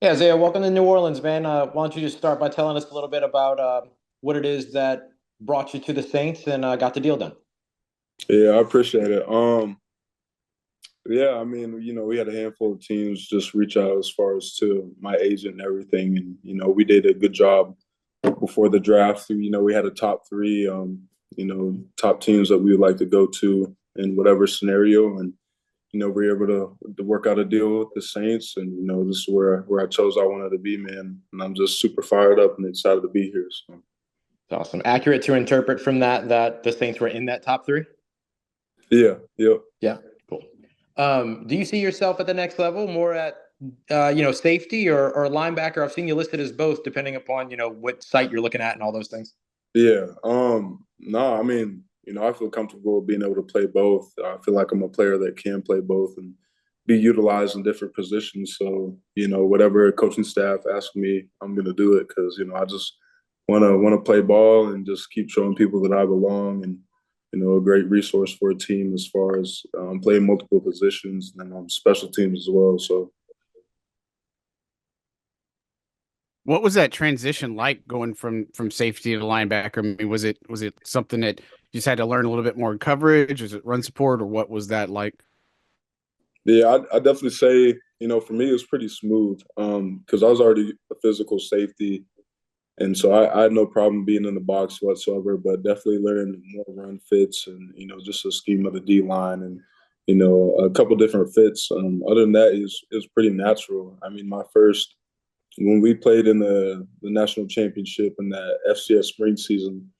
Yeah, Isaiah, welcome to New Orleans, man. Why don't you just start by telling us a little bit about what it is that brought you to the Saints and got the deal done? Yeah, I appreciate it. Yeah, I mean, we had a handful of teams just reach out as far as to my agent and everything, and we did a good job before the draft. We had a top three, top teams that we would like to go to in whatever scenario, and we were able to work out a deal with the Saints, and this is where I chose I wanted to be, man, and I'm just super fired up and excited to be here. So It's awesome. Accurate to interpret from that the Saints were in that top three? yeah, yep. Yeah, cool. Do you see yourself at the next level, more at safety or linebacker? I've seen you listed as both, depending upon what site you're looking at and all those things. Yeah. No, I mean, I feel comfortable being able to play both. I feel like I'm a player that can play both and be utilized in different positions. So, whatever coaching staff asks me, I'm gonna do it because, I just wanna play ball and just keep showing people that I belong and, a great resource for a team as far as playing multiple positions and special teams as well. So What was that transition like going from safety to linebacker? I mean, was it something that you just had to learn a little bit more coverage? Was it run support, or what was that like? yeah, I definitely say, for me, it was pretty smooth because I was already a physical safety. And so I had no problem being in the box whatsoever, but definitely learned more run fits and, just the scheme of the D line and, a couple different fits. Other than that, it was pretty natural. I mean, when we played in the national championship in that FCS spring season,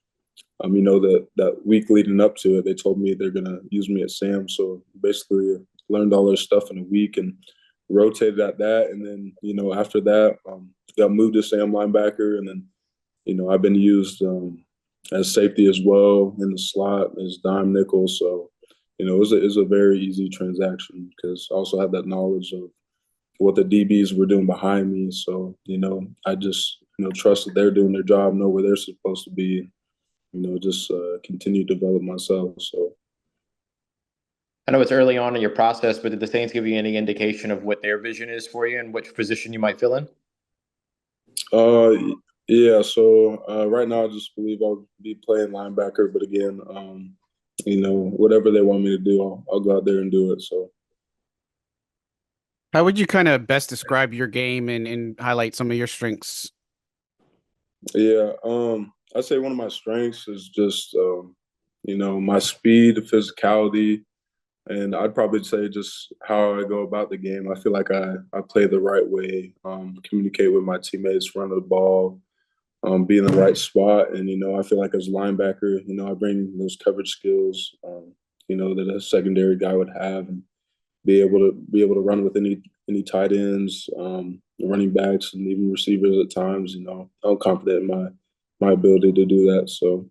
that week leading up to it, they told me they're going to use me at Sam. So basically learned all their stuff in a week and rotated at that. And then, after that, got moved to Sam linebacker. And then, I've been used as safety as well in the slot as dime nickel. So, it was a very easy transaction because I also had that knowledge of what the DBs were doing behind me. So, I just, trust that they're doing their job, know where they're supposed to be, just continue to develop myself. So, I know it's early on in your process, but did the Saints give you any indication of what their vision is for you and which position you might fill in? uh, yeah. So right now, I just believe I'll be playing linebacker. But again, whatever they want me to do, I'll go out there and do it. So, How would you kind of best describe your game and highlight some of your strengths? yeah. I'd say one of my strengths is just, my speed, physicality, and I'd probably say just how I go about the game. I feel like I play the right way, communicate with my teammates, run the ball, be in the right spot. And, I feel like as a linebacker, I bring those coverage skills, that a secondary guy would have and be able to run with any tight ends, running backs and even receivers at times. I'm confident in my ability to do that. So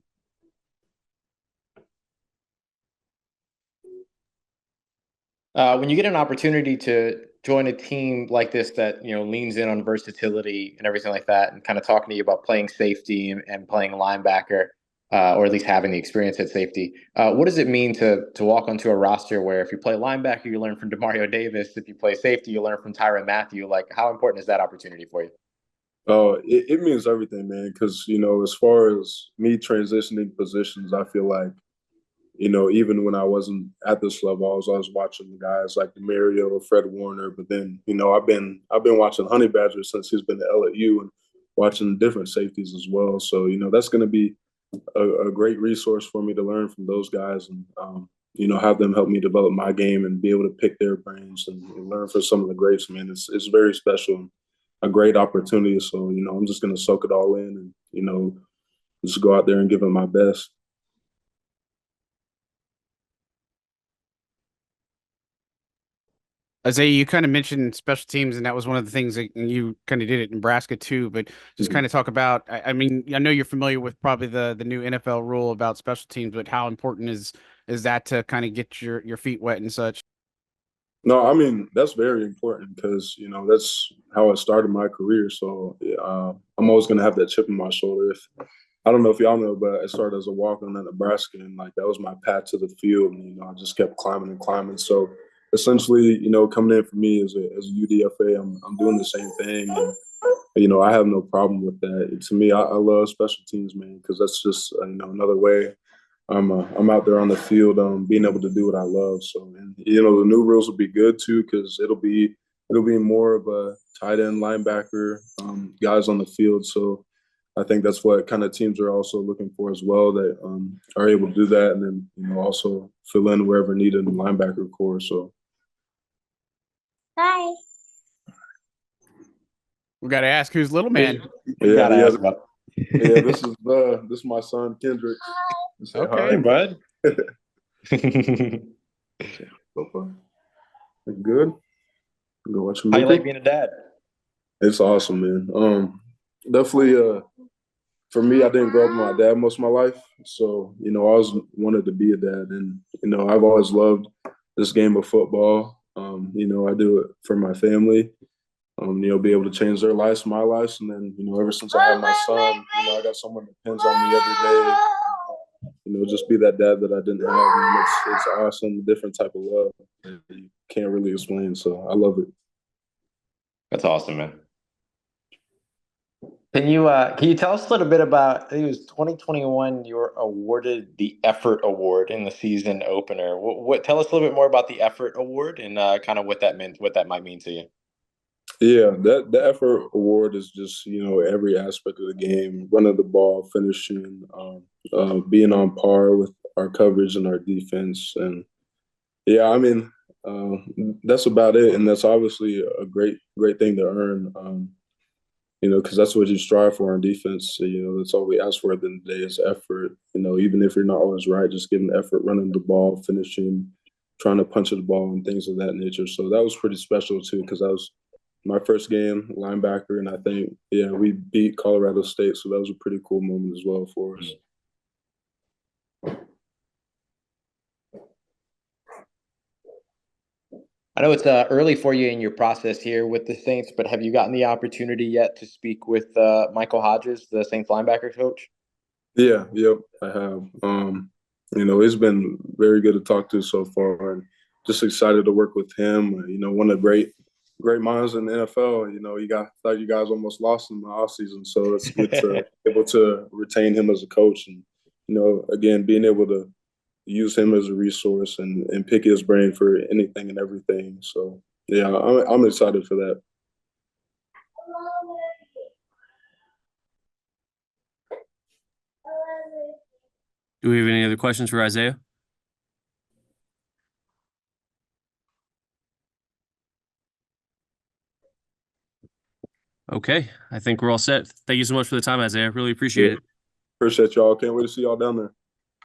When you get an opportunity to join a team like this that leans in on versatility and everything like that, and kind of talking to you about playing safety and playing linebacker, or at least having the experience at safety, what does it mean to walk onto a roster where if you play linebacker, you learn from Demario Davis, if you play safety, you learn from Tyrann Mathieu? Like, how important is that opportunity for you? it means everything, man. Because as far as me transitioning positions, I feel like even when I wasn't at this level, I was always watching the guys like Mario, Fred Warner. But then, I've been watching Honey Badger since he's been at LSU and watching different safeties as well. So, that's going to be a great resource for me to learn from those guys and, have them help me develop my game and be able to pick their brains and learn from some of the greats, man. It's very special and a great opportunity. So, I'm just going to soak it all in and, just go out there and give it my best. Isaiah, you kind of mentioned special teams, and that was one of the things that you kind of did at Nebraska too. But just Mhm. kind of talk about. I mean, I know you're familiar with probably the new NFL rule about special teams, but how important is that to kind of get your feet wet and such? No, I mean that's very important because that's how I started my career. So I'm always gonna have that chip in my shoulder. If I don't know if y'all know, but I started as a walk-on at Nebraska, and like that was my path to the field. And I just kept climbing and climbing. So essentially, coming in for me as a UDFA, I'm doing the same thing, and I have no problem with that. To me, I love special teams, man, because that's just another way I'm out there on the field, being able to do what I love. So, and the new rules will be good too, because it'll be more of a tight end linebacker, guys on the field. So, I think that's what kind of teams are also looking for as well, that are able to do that, and then also fill in wherever needed in the linebacker core. So, Hi. We got to ask who's little man. yeah, ask about. yeah. This is my son Kendrick. Say Okay. Hey, bud. So far, good. Go watch a How movie. you like being a dad? It's awesome, man. Definitely. For me, I didn't grow up with my dad most of my life, so I always wanted to be a dad, and I've always loved this game of football. I do it for my family. Be able to change their lives, my lives, and then ever since I had my son, I got someone that depends on me every day. Just be that dad that I didn't have. And it's awesome, different type of love that you can't really explain. So I love it. That's awesome, man. Can you tell us a little bit about, I think it was 2021, you were awarded the Effort Award in the season opener. What tell us a little bit more about the Effort Award and kind of what that meant, what that might mean to you. Yeah, that the effort award is just every aspect of the game: running the ball, finishing, being on par with our coverage and our defense, and yeah, I mean that's about it, and that's obviously a great thing to earn. Because that's what you strive for on defense. So, that's all we ask for at the end of the day is effort. Even if you're not always right, just giving effort, running the ball, finishing, trying to punch at the ball, and things of that nature. So that was pretty special too, because that was my first game linebacker, and I think we beat Colorado State, so that was a pretty cool moment as well for us. I know it's early for you in your process here with the Saints, but have you gotten the opportunity yet to speak with Michael Hodges, the Saints linebacker coach? Yeah, yep, I have. He's been very good to talk to so far, and just excited to work with him. One of the great minds in the NFL. Thought you guys almost lost him in the offseason, so it's good to be able to retain him as a coach, and again, being able to use him as a resource and pick his brain for anything and everything. So yeah, I'm excited for that. Do we have any other questions for Isaiah? Okay, I think we're all set. Thank you so much for the time, Isaiah. Really appreciate it. Appreciate y'all. Can't wait to see y'all down there.